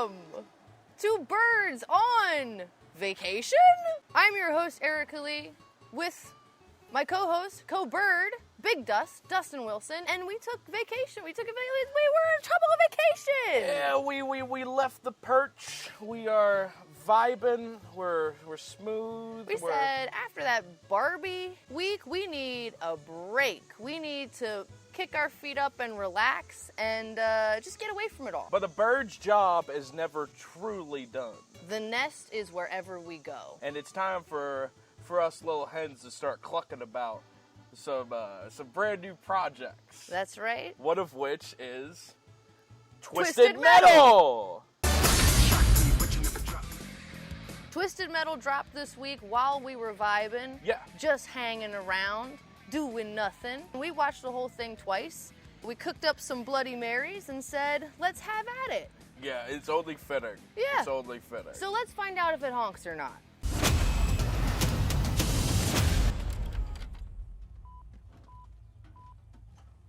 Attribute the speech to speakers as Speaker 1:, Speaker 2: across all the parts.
Speaker 1: Welcome to Birds on Vacation. I'm your host, Erica Leigh, with my co-host, co-bird, Big Dustin Wilson, and we took vacation. We were on a tropical vacation.
Speaker 2: Yeah, we left the perch. We are vibing. We're smooth.
Speaker 1: We said after that Barbie week, we need a break. We need to kick our feet up and relax and just get away from it all.
Speaker 2: But the bird's job is never truly done.
Speaker 1: The nest is wherever we go.
Speaker 2: And it's time for us little hens to start clucking about some brand new projects.
Speaker 1: That's right.
Speaker 2: One of which is Twisted Metal!
Speaker 1: Twisted Metal dropped this week while we were vibing.
Speaker 2: Yeah.
Speaker 1: Just hanging around, doing nothing. We watched the whole thing twice. We cooked up some Bloody Marys and said, let's have at it.
Speaker 2: Yeah, it's only fitting.
Speaker 1: Yeah.
Speaker 2: It's only fitting.
Speaker 1: So let's find out if it honks or not.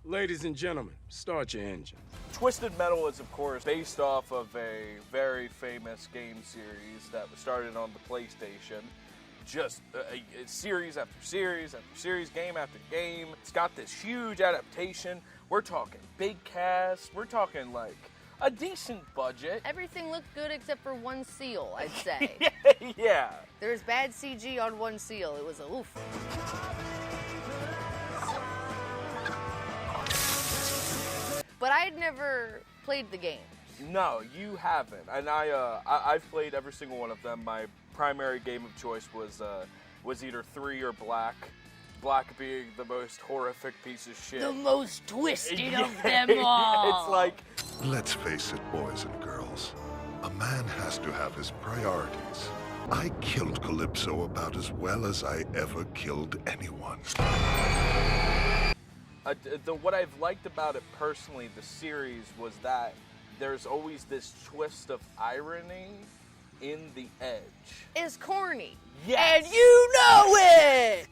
Speaker 3: Ladies and gentlemen, start your engine.
Speaker 2: Twisted Metal is, of course, based off of a very famous game series that was started on the PlayStation. Just a series after series after series, game after game. It's got this huge adaptation. We're talking big cast. We're talking like a decent budget.
Speaker 1: Everything looked good except for one seal, I'd say.
Speaker 2: Yeah.
Speaker 1: There's bad CG on one seal. It was a oof. But I had never played the game.
Speaker 2: No, you haven't. And I've played every single one of them. My primary game of choice was either 3 or Black. Black being the most horrific piece of shit.
Speaker 1: The most twisted of them all.
Speaker 2: It's like...
Speaker 4: Let's face it, boys and girls. A man has to have his priorities. I killed Calypso about as well as I ever killed anyone.
Speaker 2: What I've liked about it personally, the series, was that there's always this twist of irony in the edge.
Speaker 1: It's corny.
Speaker 2: Yes!
Speaker 1: And you know it!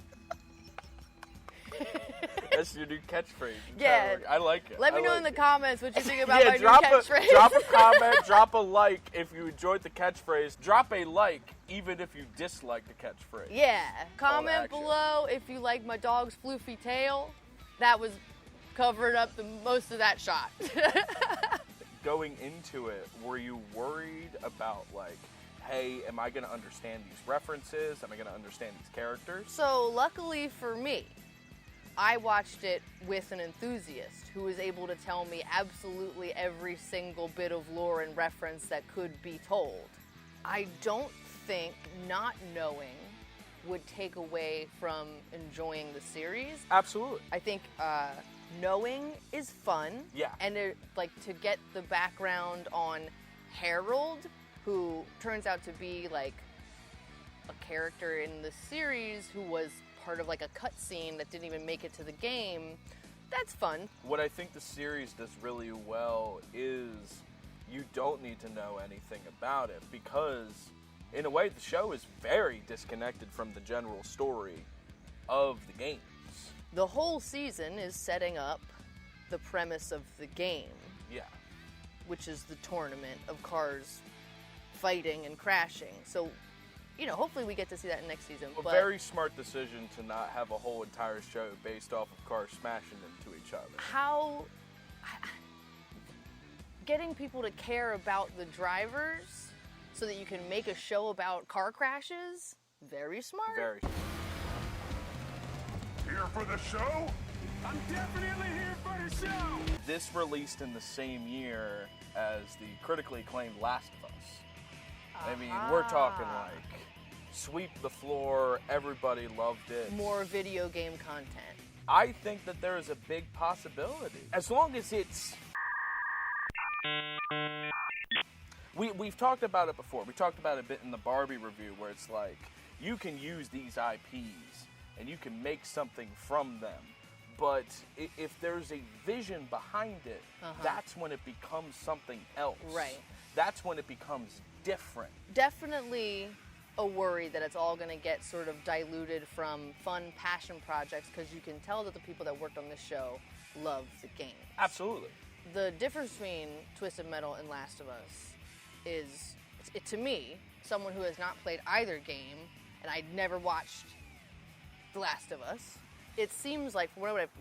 Speaker 2: That's your new catchphrase.
Speaker 1: Yeah.
Speaker 2: I like it.
Speaker 1: Let me know in the comments what you think about my new
Speaker 2: drop
Speaker 1: catchphrase.
Speaker 2: Drop a comment, drop a like if you enjoyed the catchphrase. Drop a like even if you dislike the catchphrase.
Speaker 1: Yeah. Comment below if you like my dog's floofy tail. That was covering up most of that shot.
Speaker 2: Going into it, were you worried about, like, hey, am I going to understand these references? Am I going to understand these characters?
Speaker 1: So luckily for me, I watched it with an enthusiast who was able to tell me absolutely every single bit of lore and reference that could be told. I don't think not knowing would take away from enjoying the series.
Speaker 2: Absolutely.
Speaker 1: I think knowing is fun.
Speaker 2: Yeah.
Speaker 1: And to get the background on Harold, who turns out to be like a character in the series who was part of like a cutscene that didn't even make it to the game, that's fun.
Speaker 2: What I think the series does really well is you don't need to know anything about it because in a way, the show is very disconnected from the general story of the games.
Speaker 1: The whole season is setting up the premise of the game.
Speaker 2: Yeah.
Speaker 1: Which is the tournament of cars fighting and crashing. So, hopefully we get to see that in next season.
Speaker 2: A very smart decision to not have a whole entire show based off of cars smashing into each other.
Speaker 1: Getting people to care about the drivers so that you can make a show about car crashes, very smart.
Speaker 2: Very smart.
Speaker 4: Here for the show?
Speaker 3: I'm definitely here for the show!
Speaker 2: This released in the same year as the critically acclaimed Last of Us. I mean, we're talking like sweep the floor, everybody loved it.
Speaker 1: More video game content.
Speaker 2: I think that there is a big possibility. As long as it's... We've talked about it before. We talked about it a bit in the Barbie review where it's like, you can use these IPs and you can make something from them. But if there's a vision behind it, that's when it becomes something else.
Speaker 1: Right.
Speaker 2: That's when it becomes different.
Speaker 1: Definitely a worry that it's all going to get sort of diluted from fun passion projects because you can tell that the people that worked on this show love the game.
Speaker 2: Absolutely.
Speaker 1: The difference between Twisted Metal and Last of Us is, to me, someone who has not played either game, and I'd never watched The Last of Us. It seems like,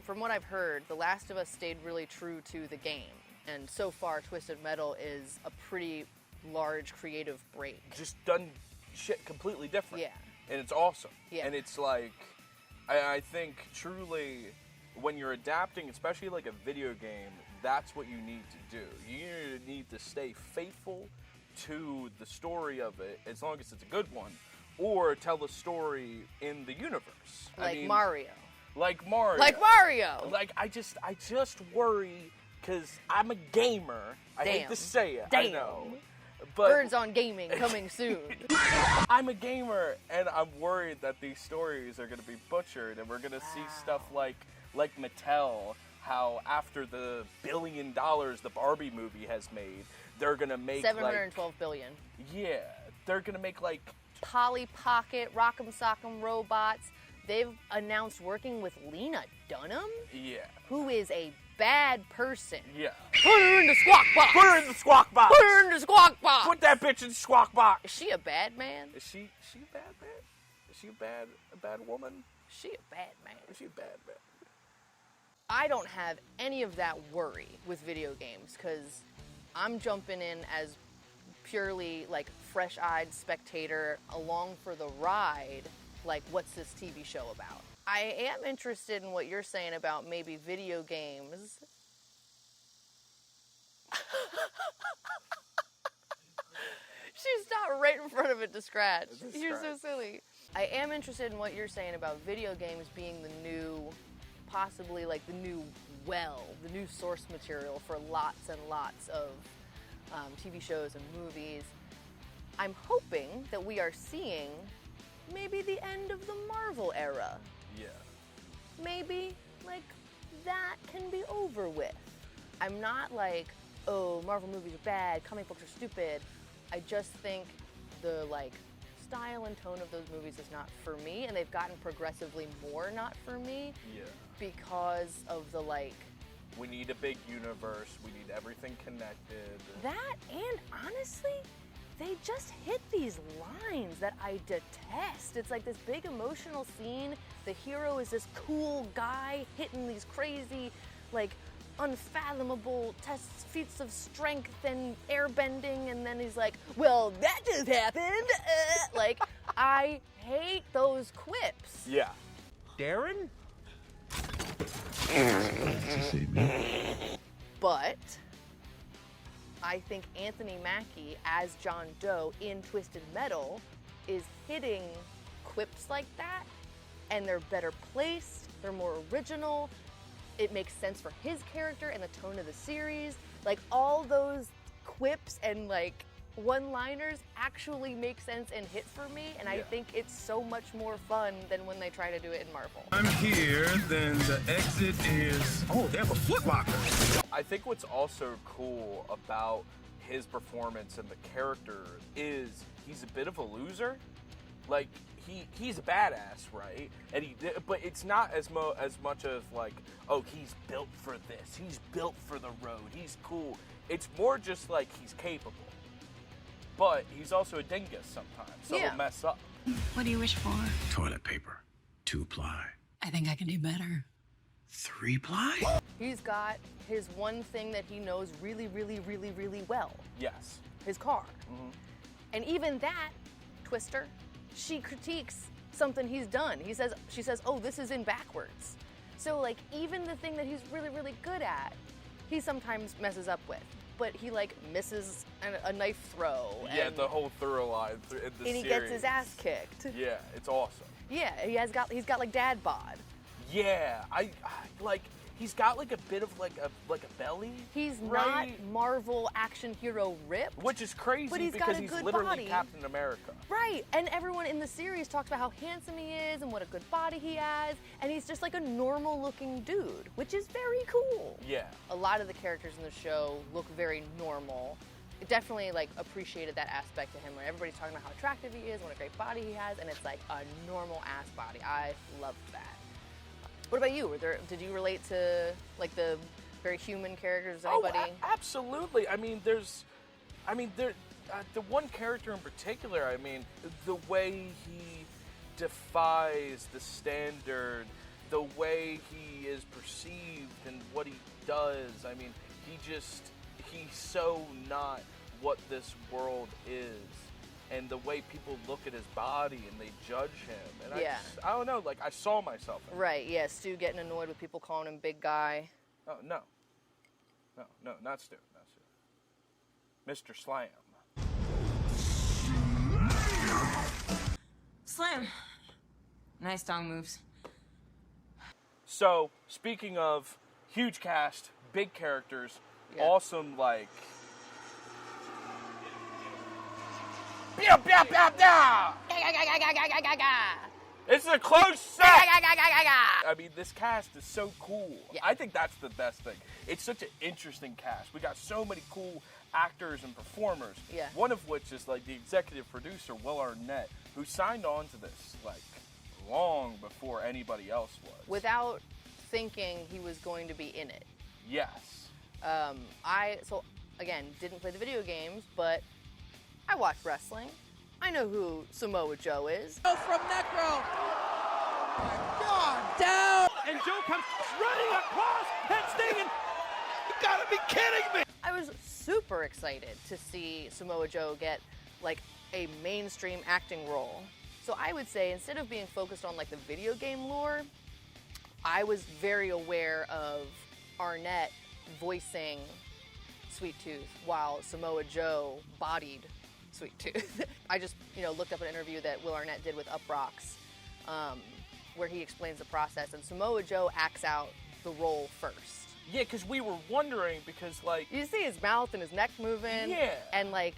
Speaker 1: from what I've heard, The Last of Us stayed really true to the game. And so far, Twisted Metal is a pretty large creative break.
Speaker 2: Just done shit completely different.
Speaker 1: Yeah.
Speaker 2: And it's awesome.
Speaker 1: Yeah.
Speaker 2: And it's like, I think truly, when you're adapting, especially like a video game, that's what you need to do. You need to stay faithful to the story of it, as long as it's a good one, or tell the story in the universe.
Speaker 1: Like Mario.
Speaker 2: Like Mario.
Speaker 1: Like Mario!
Speaker 2: Like, I just worry, because I'm a gamer. I hate to say it, I know. But
Speaker 1: Birds on Gaming coming soon.
Speaker 2: I'm a gamer, and I'm worried that these stories are going to be butchered, and we're going to see stuff like Mattel, how after the $1 billion the Barbie movie has made, they're going to make
Speaker 1: $712 billion.
Speaker 2: Yeah, they're going to make like
Speaker 1: Polly Pocket, Rock'em Sock'em Robots. They've announced working with Lena Dunham, who is a bad person.
Speaker 2: Yeah.
Speaker 1: Put her in the squawk box.
Speaker 2: Put her in the squawk box.
Speaker 1: Put her in the squawk box.
Speaker 2: Put that bitch in the squawk box.
Speaker 1: Is she a bad man?
Speaker 2: Is she a bad man? Is she a bad woman?
Speaker 1: She a bad man.
Speaker 2: Is she a bad man?
Speaker 1: I don't have any of that worry with video games because I'm jumping in as purely like fresh-eyed spectator along for the ride. Like, what's this TV show about? I am interested in what you're saying about maybe video games. She stopped right in front of it to scratch. You're so silly. I am interested in what you're saying about video games being the new, possibly like the new the new source material for lots and lots of TV shows and movies. I'm hoping that we are seeing maybe the end of the Marvel era.
Speaker 2: Yeah.
Speaker 1: Maybe, like, that can be over with. I'm not like, oh, Marvel movies are bad, comic books are stupid. I just think the, like, style and tone of those movies is not for me, and they've gotten progressively more not for me.
Speaker 2: Yeah.
Speaker 1: Because of the, like...
Speaker 2: We need a big universe. We need everything connected.
Speaker 1: That, and honestly, they just hit these lines that I detest. It's like this big emotional scene. The hero is this cool guy hitting these crazy, like, unfathomable feats of strength and airbending, and then he's like, well, that just happened. Like, I hate those quips.
Speaker 2: Yeah.
Speaker 3: Darren?
Speaker 1: But I think Anthony Mackie as John Doe in Twisted Metal is hitting quips like that, and they're better placed, they're more original, it makes sense for his character and the tone of the series. Like, all those quips and, like, one-liners actually make sense and hit for me, and I think it's so much more fun than when they try to do it in Marvel.
Speaker 3: I'm here, then the exit is... Oh, they have a foot locker.
Speaker 2: I think what's also cool about his performance and the character is he's a bit of a loser. Like, he's a badass, right? And but it's not as much of like, oh, he's built for this. He's built for the road. He's cool. It's more just like he's capable. But he's also a dingus sometimes, so he'll mess up.
Speaker 5: What do you wish for?
Speaker 3: Toilet paper. 2-ply.
Speaker 5: I think I can do better.
Speaker 3: 3-ply?
Speaker 1: He's got his one thing that he knows really, really, really, really well.
Speaker 2: Yes.
Speaker 1: His car. Mm-hmm. And even that, Twister, she critiques something he's done. She says, oh, this is in backwards. So, like, even the thing that he's really, really good at, he sometimes messes up with. But he, like, misses a knife throw.
Speaker 2: Yeah, the whole throw line in the series.
Speaker 1: And he gets his ass kicked.
Speaker 2: Yeah, it's awesome.
Speaker 1: Yeah, he's got like dad bod.
Speaker 2: Yeah, I like, he's got like a bit of like a belly.
Speaker 1: He's not Marvel action hero ripped.
Speaker 2: Which is crazy
Speaker 1: but he's
Speaker 2: because
Speaker 1: got a
Speaker 2: he's
Speaker 1: good
Speaker 2: literally
Speaker 1: body.
Speaker 2: Captain America.
Speaker 1: Right, and everyone in the series talks about how handsome he is and what a good body he has, and he's just like a normal looking dude, which is very cool.
Speaker 2: Yeah.
Speaker 1: A lot of the characters in the show look very normal. It definitely like appreciated that aspect to him when everybody's talking about how attractive he is, what a great body he has, and it's like a normal ass body. I loved that. What about you? Did you relate to like the very human characters? Anybody?
Speaker 2: Oh, absolutely. I mean, the one character in particular, I mean, the way he defies the standard, the way he is perceived and what he does, I mean, he's so not what this world is. And the way people look at his body and they judge him. And I don't know, like, I saw myself in it.
Speaker 1: Right, yeah, Stu getting annoyed with people calling him big guy.
Speaker 2: Oh, no. No, not Stu. Mr. Slam.
Speaker 6: Slam. Nice dong moves.
Speaker 2: So, speaking of huge cast, big characters, awesome, like... It's a close set! I mean, this cast is so cool. Yeah. I think that's the best thing. It's such an interesting cast. We got so many cool actors and performers.
Speaker 1: Yeah.
Speaker 2: One of which is, like, the executive producer, Will Arnett, who signed on to this, like, long before anybody else was.
Speaker 1: Without thinking he was going to be in it.
Speaker 2: Yes.
Speaker 1: So, again, didn't play the video games, but I watch wrestling. I know who Samoa Joe is.
Speaker 7: From Necro. Oh my God. Down.
Speaker 3: And Joe comes running across and Sting. You gotta be kidding me.
Speaker 1: I was super excited to see Samoa Joe get like a mainstream acting role. So I would say instead of being focused on like the video game lore, I was very aware of Arnett voicing Sweet Tooth while Samoa Joe bodied Sweet Tooth. I just, looked up an interview that Will Arnett did with Uproxx, where he explains the process, and Samoa Joe acts out the role first.
Speaker 2: Yeah, because we were wondering, because, like...
Speaker 1: You see his mouth and his neck moving.
Speaker 2: Yeah.
Speaker 1: And, like,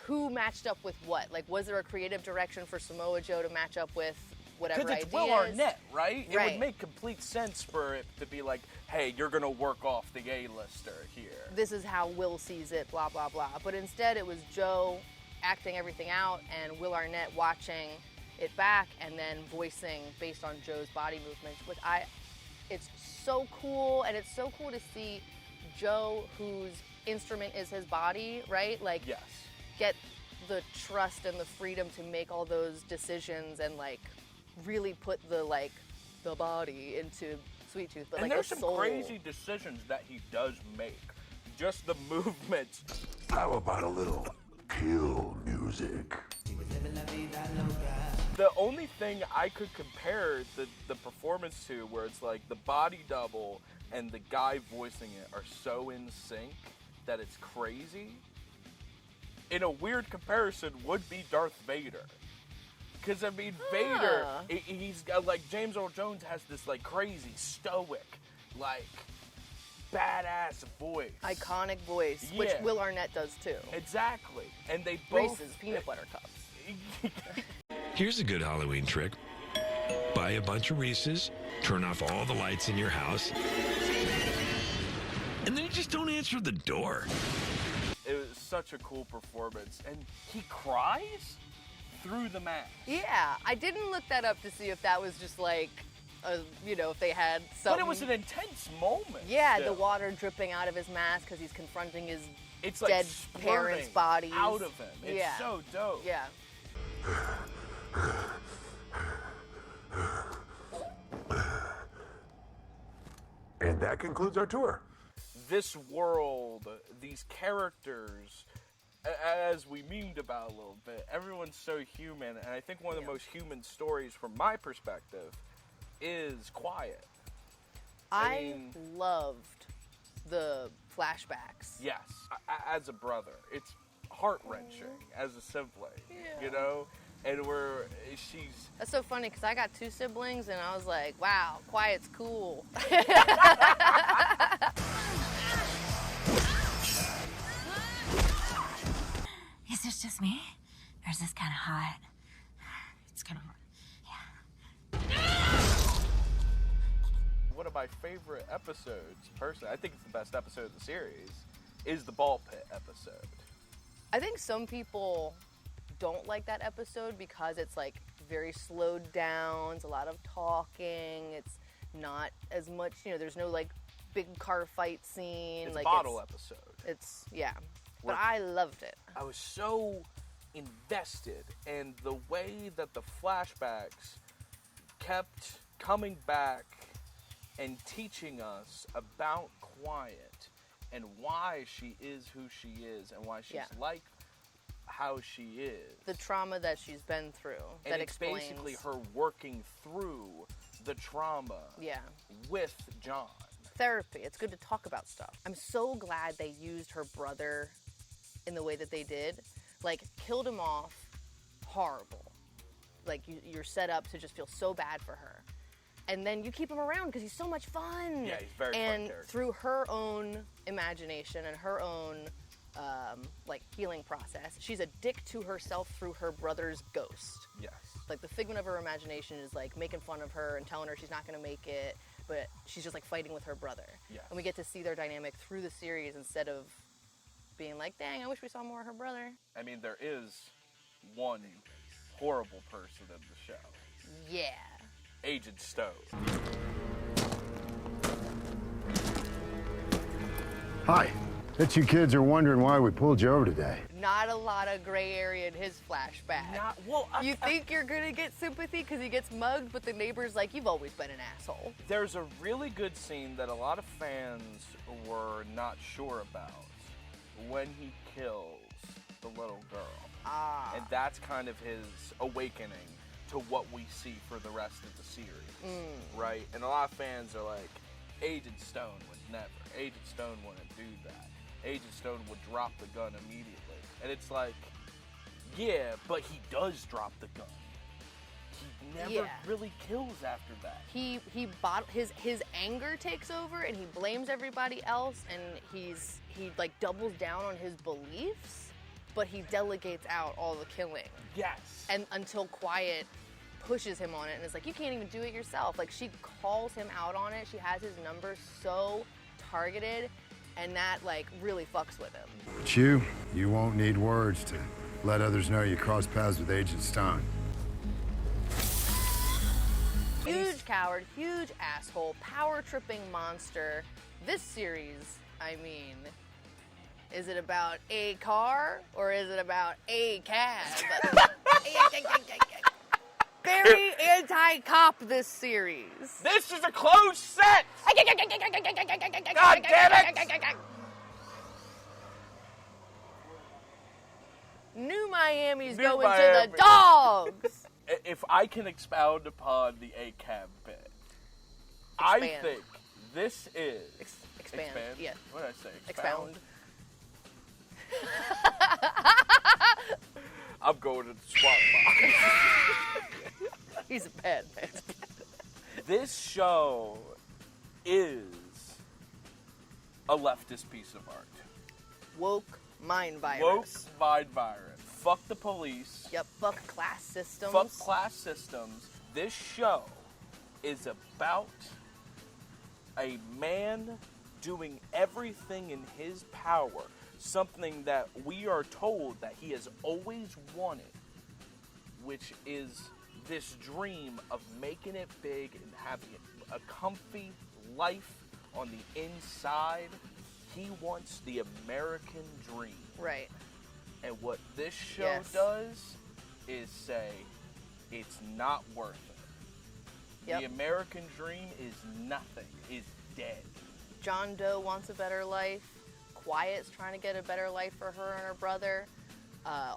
Speaker 1: who matched up with what? Like, was there a creative direction for Samoa Joe to match up with whatever ideas?
Speaker 2: Because it's Will Arnett, right? It
Speaker 1: Right.
Speaker 2: would make complete sense for it to be like, hey, you're going to work off the A-lister here.
Speaker 1: This is how Will sees it, blah, blah, blah. But instead, it was Joe acting everything out and Will Arnett watching it back and then voicing based on Joe's body movements, which it's so cool, and it's so cool to see Joe, whose instrument is his body, right? Like,
Speaker 2: yes.
Speaker 1: Get the trust and the freedom to make all those decisions and like really put the body into Sweet Tooth, but
Speaker 2: and
Speaker 1: like
Speaker 2: there's
Speaker 1: the
Speaker 2: some
Speaker 1: soul.
Speaker 2: crazy decisions that he does make. Just the movements.
Speaker 4: How about a little kill music?
Speaker 2: The only thing I could compare the performance to, where it's like the body double and the guy voicing it are so in sync that it's crazy, in a weird comparison, would be Darth Vader. Because, I mean, Vader, he's got, like, James Earl Jones has this, like, crazy, stoic, like, badass voice.
Speaker 1: Iconic voice,
Speaker 2: Yeah.
Speaker 1: which Will Arnett does too.
Speaker 2: Exactly. And they both...
Speaker 1: Reese's peanut butter cups.
Speaker 8: Here's a good Halloween trick. Buy a bunch of Reese's, turn off all the lights in your house, and then you just don't answer the door.
Speaker 2: It was such a cool performance. And he cries through the mask.
Speaker 1: Yeah, I didn't look that up to see if that was just like, if they had something.
Speaker 2: But it was an intense moment.
Speaker 1: Yeah,
Speaker 2: still.
Speaker 1: the water dripping out of his mask because he's confronting his
Speaker 2: It's like
Speaker 1: dead
Speaker 2: splurting
Speaker 1: parents' bodies.
Speaker 2: out of him. It's
Speaker 1: Yeah.
Speaker 2: so dope.
Speaker 1: Yeah.
Speaker 4: And that concludes our tour.
Speaker 2: This world, these characters, as we memed about a little bit, everyone's so human, and I think one of the most human stories from my perspective is Quiet.
Speaker 1: I loved the flashbacks.
Speaker 2: Yes, as a brother, it's heart-wrenching as a sibling, and she's...
Speaker 1: That's so funny because I got 2 siblings and I was like, wow, Quiet's cool.
Speaker 5: Is this just me? Or is this kind of hot? It's kind of hot.
Speaker 2: One of my favorite episodes, personally, I think it's the best episode of the series, is the ball pit episode.
Speaker 1: I think some people don't like that episode because it's like very slowed down, it's a lot of talking, it's not as much, there's no like big car fight scene.
Speaker 2: It's
Speaker 1: like
Speaker 2: a bottle episode.
Speaker 1: It's, yeah. But I loved it.
Speaker 2: I was so invested, and the way that the flashbacks kept coming back and teaching us about Quiet and why she is who she is and why she's like how she is.
Speaker 1: The trauma that she's been through.
Speaker 2: And
Speaker 1: that
Speaker 2: it's
Speaker 1: explains.
Speaker 2: basically her working through the trauma with John.
Speaker 1: Therapy. It's good to talk about stuff. I'm so glad they used her brother in the way that they did. Like, killed him off, horrible. Like, you're set up to just feel so bad for her. And then you keep him around because he's so much fun.
Speaker 2: Yeah, he's very fun
Speaker 1: And
Speaker 2: character.
Speaker 1: through her own imagination and her own, like, healing process, she's a dick to herself through her brother's ghost.
Speaker 2: Yes.
Speaker 1: Like, the figment of her imagination is, like, making fun of her and telling her she's not going to make it, but she's just, like, fighting with her brother.
Speaker 2: Yes.
Speaker 1: And we get to see their dynamic through the series instead of being like, dang, I wish we saw more of her brother.
Speaker 2: I mean, there is one horrible person in the show.
Speaker 1: Yeah.
Speaker 2: Agent Stone.
Speaker 9: Hi. Bet you kids are wondering why we pulled you over today.
Speaker 1: Not a lot of gray area in his flashback. You think you're gonna get sympathy because he gets mugged, but the neighbor's like, you've always been an asshole.
Speaker 2: There's a really good scene that a lot of fans were not sure about when he kills the little girl. And that's kind of his awakening to what we see for the rest of the series, right? And a lot of fans are like, Agent Stone would never. Agent Stone wouldn't do that. Agent Stone would drop the gun immediately. And it's like, yeah, but he does drop the gun. He never really kills after that.
Speaker 1: His anger takes over and he blames everybody else, and he like doubles down on his beliefs, but he delegates out all the killing.
Speaker 2: Yes.
Speaker 1: And until Quiet pushes him on it and is like, you can't even do it yourself. Like, she calls him out on it. She has his number so targeted, and that, like, really fucks with him.
Speaker 9: But you won't need words to let others know you crossed paths with Agent Stone.
Speaker 1: Huge coward, huge asshole, power-tripping monster. This series, I mean, is it about a car or is it about a cab? Very anti-cop, this series.
Speaker 2: This is a closed set! God damn it!
Speaker 1: New Miami's
Speaker 2: New
Speaker 1: going
Speaker 2: Miami.
Speaker 1: to the dogs.
Speaker 2: If I can expound upon the ACAB bit, I think this is...
Speaker 1: Expand. Yeah.
Speaker 2: What did I say?
Speaker 1: Expound.
Speaker 2: I'm going to the swap box.
Speaker 1: He's a bad man.
Speaker 2: This show is a leftist piece of art.
Speaker 1: Woke mind virus.
Speaker 2: Woke mind virus. Fuck the police.
Speaker 1: Yep, fuck class systems.
Speaker 2: Fuck class systems. This show is about a man doing everything in his power, something that we are told that he has always wanted, which is this dream of making it big and having a comfy life on the inside. He wants the American dream.
Speaker 1: Right.
Speaker 2: And what this show does is say, it's not worth it.
Speaker 1: Yep.
Speaker 2: The American dream is nothing, is dead.
Speaker 1: John Doe wants a better life. Quiet's trying to get a better life for her and her brother.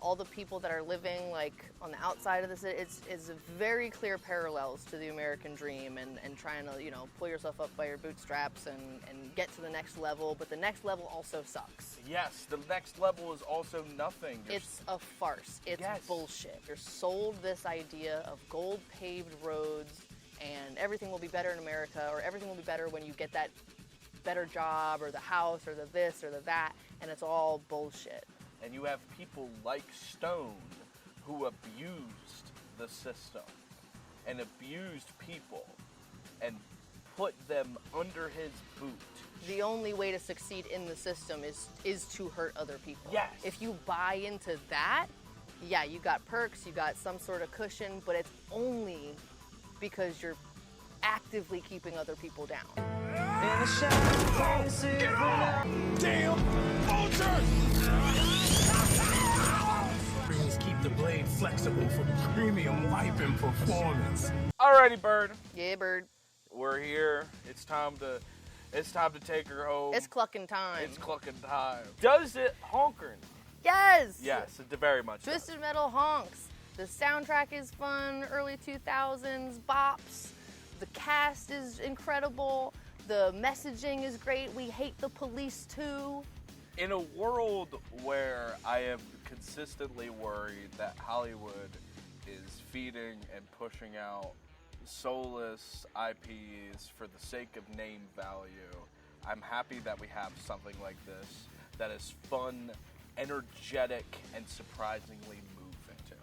Speaker 1: All the people that are living like on the outside of the city, it's very clear parallels to the American dream and trying to, you know, pull yourself up by your bootstraps and get to the next level, but the next level also sucks.
Speaker 2: Yes, the next level is also nothing.
Speaker 1: It's a farce. It's bullshit. You're sold this idea of gold paved roads and everything will be better in America, or everything will be better when you get that better job or the house or the this or the that, and it's all bullshit.
Speaker 2: And you have people like Stone who abused the system and abused people and put them under his boot.
Speaker 1: The only way to succeed in the system is to hurt other people.
Speaker 2: Yes.
Speaker 1: If you buy into that, yeah, you got perks, you got some sort of cushion, but it's only because you're actively keeping other people down.
Speaker 3: Damn vultures! responsible for premium wiping performance.
Speaker 2: Alrighty, Bird.
Speaker 1: Yeah, Bird.
Speaker 2: We're here. It's time to take her home.
Speaker 1: It's clucking time.
Speaker 2: It's clucking time. Does it honkern?
Speaker 1: Yes!
Speaker 2: Yes, it very much does.
Speaker 1: Twisted Metal honks. The soundtrack is fun, early 2000s, bops. The cast is incredible. The messaging is great. We hate the police too.
Speaker 2: In a world where I am consistently worried that Hollywood is feeding and pushing out soulless IPs for the sake of name value, I'm happy that we have something like this that is fun, energetic, and surprisingly moving to.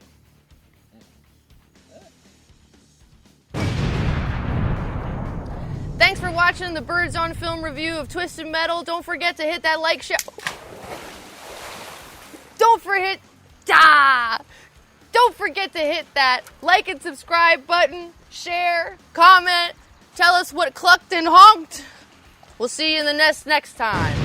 Speaker 1: Thanks for watching the Birds on Film review of Twisted Metal. Don't forget to hit that like, share. Don't forget to hit that like and subscribe button, share, comment, tell us what clucked and honked. We'll see you in the next time.